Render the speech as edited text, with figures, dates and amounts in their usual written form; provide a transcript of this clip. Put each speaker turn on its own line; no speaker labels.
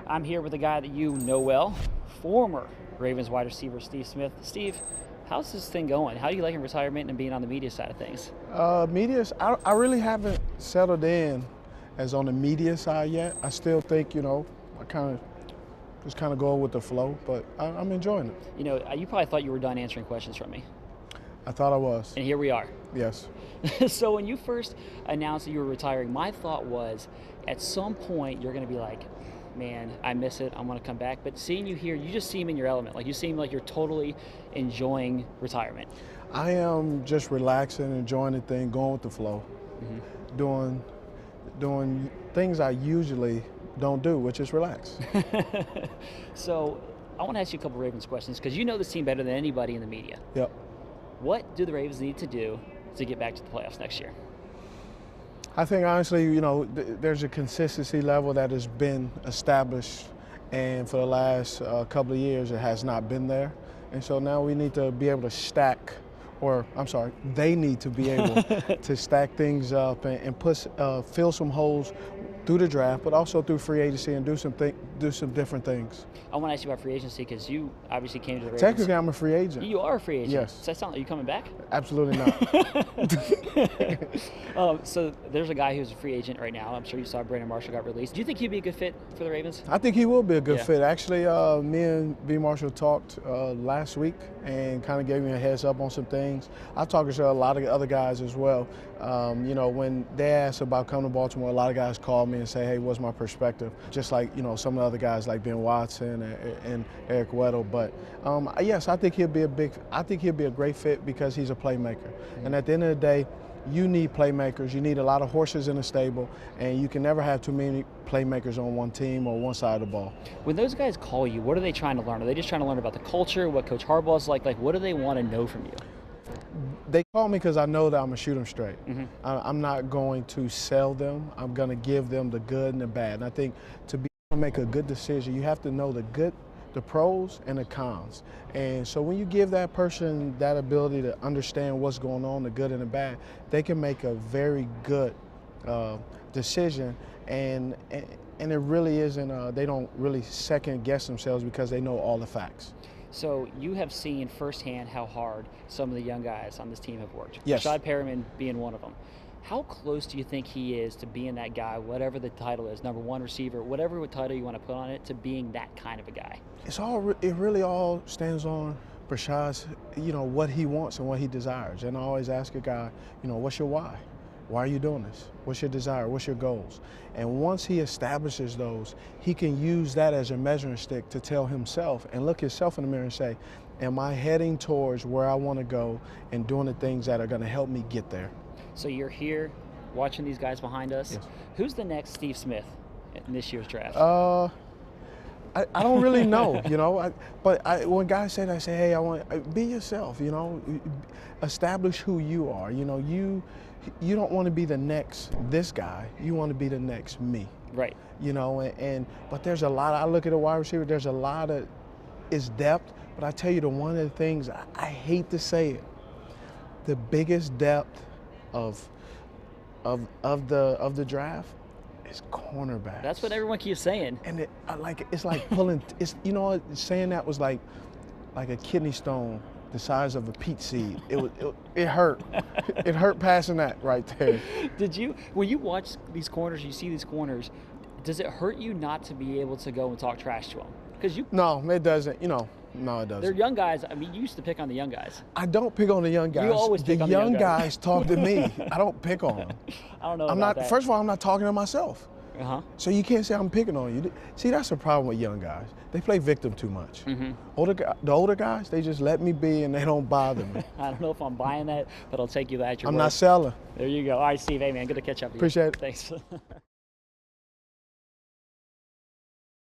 I'm here with a guy that you know well, former Ravens wide receiver Steve Smith. Steve, how's this thing going? How do you like in retirement and being on the media side of things?
I really haven't settled in as on the media side yet. I still think, I just kind of go with the flow, but I'm enjoying it.
You know, you probably thought you were done answering questions from me.
I thought I was.
And here we are.
Yes.
So when you first announced that you were retiring, my thought was at some point you're going to be like, man, I miss it. I want to come back. But seeing you here, you just seem in your element. Like you seem like you're totally enjoying retirement.
I am just relaxing, enjoying the thing, going with the flow, doing things I usually don't do, which is relax.
So I want to ask you a couple Ravens questions because you know this team better than anybody in the media.
Yep.
What do the Ravens need to do to get back to the playoffs next year?
I think honestly, there's a consistency level that has been established, and for the last couple of years it has not been there. And so now we need to be able to stack, they need to be able to stack things up and fill some holes through the draft, but also through free agency and do some different things.
I want to ask you about free agency because you obviously came to the Ravens.
Technically, I'm a free agent.
You are a free agent.
Yes.
Does that sound like you coming back?
Absolutely not.
So there's a guy who's a free agent right now. I'm sure you saw Brandon Marshall got released. Do you think he'd be a good fit for the Ravens?
I think he will be a good fit. Actually, me and B. Marshall talked last week and kind of gave me a heads up on some things. I've talked to a lot of other guys as well. When they asked about coming to Baltimore, a lot of guys called me and say, hey, what's my perspective? Just like, some of the other guys like Ben Watson and Eric Weddle. But yes, I think he'll be a great fit because he's a playmaker. And at the end of the day, you need playmakers. You need a lot of horses in the stable, and you can never have too many playmakers on one team or one side of the ball.
When those guys call you, what are they trying to learn? Are they just trying to learn about the culture, what Coach Harbaugh's like? Like, what do they want to know from you?
They call me because I know that I'm going to shoot them straight. I'm not going to sell them. I'm going to give them the good and the bad. And I think to be able to make a good decision, you have to know the good, the pros and the cons. And so when you give that person that ability to understand what's going on, the good and the bad, they can make a very good decision. And it really isn't, they don't really second guess themselves because they know all the facts.
So you have seen firsthand how hard some of the young guys on this team have worked.
Yes.
Breshad Perriman being one of them. How close do you think he is to being that guy, whatever the title is, number one receiver, whatever title you want to put on it, to being that kind of a guy?
It really all stands on Breshad's, what he wants and what he desires. And I always ask a guy, what's your why? Why are you doing this? What's your desire? What's your goals? And once he establishes those, he can use that as a measuring stick to tell himself and look himself in the mirror and say, am I heading towards where I want to go and doing the things that are going to help me get there?
So you're here watching these guys behind us.
Yes.
Who's the next Steve Smith in this year's draft?
I don't really know, but when guys say that, I say, hey, be yourself, establish who you are. You don't want to be the next this guy. You want to be the next me.
Right.
But there's a lot. I look at a wide receiver. There's a lot of it's depth. But I tell you, one of the things I hate to say it, the biggest depth of the draft is cornerbacks.
That's what everyone keeps saying.
And it's like pulling. Saying that was like a kidney stone the size of a peach seed. It hurt. It hurt passing that right there.
When you watch these corners, you see these corners, does it hurt you not to be able to go and talk trash to them?
No, it doesn't. No, it doesn't.
They're young guys. I mean, you used to pick on the young guys.
I don't pick on the young guys.
You always pick on the young
guys talk to me. I don't pick on them.
I don't know about that.
First of all, I'm not talking to myself. So you can't say I'm picking on you. See, that's the problem with young guys. They play victim too much. The older guys, they just let me be and they don't bother me.
I don't know if I'm buying that, but I'll take you at your word.
I'm not selling.
There you go. All right, Steve. Hey, man, good to catch up with you.
Appreciate it.
Thanks.